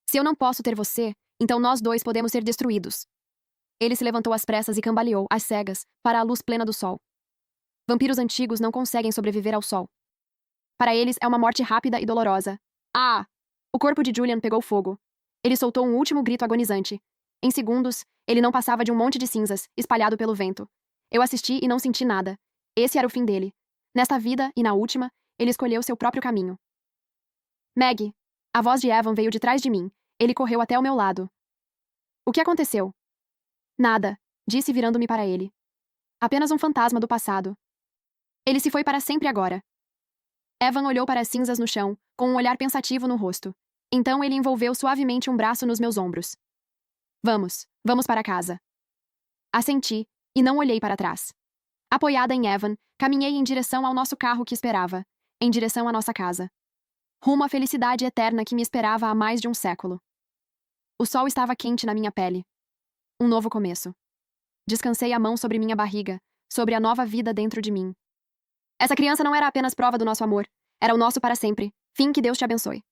Se eu não posso ter você, então nós dois podemos ser destruídos. Ele se levantou às pressas e cambaleou, às cegas, para a luz plena do sol. Vampiros antigos não conseguem sobreviver ao sol. Para eles é uma morte rápida e dolorosa. Ah! O corpo de Julian pegou fogo. Ele soltou um último grito agonizante. Em segundos, ele não passava de um monte de cinzas, espalhado pelo vento. Eu assisti e não senti nada. Esse era o fim dele. Nesta vida e na última, ele escolheu seu próprio caminho. Maggie! A voz de Evan veio de trás de mim. Ele correu até o meu lado. O que aconteceu? Nada, disse virando-me para ele. Apenas um fantasma do passado. Ele se foi para sempre agora. Evan olhou para as cinzas no chão, com um olhar pensativo no rosto. Então ele envolveu suavemente um braço nos meus ombros. Vamos para casa. Assenti, e não olhei para trás. Apoiada em Evan, caminhei em direção ao nosso carro que esperava, em direção à nossa casa. Rumo à felicidade eterna que me esperava há mais de 1 século. O sol estava quente na minha pele. Um novo começo. Descansei a mão sobre minha barriga, sobre a nova vida dentro de mim. Essa criança não era apenas prova do nosso amor, era o nosso para sempre. Fim, que Deus te abençoe.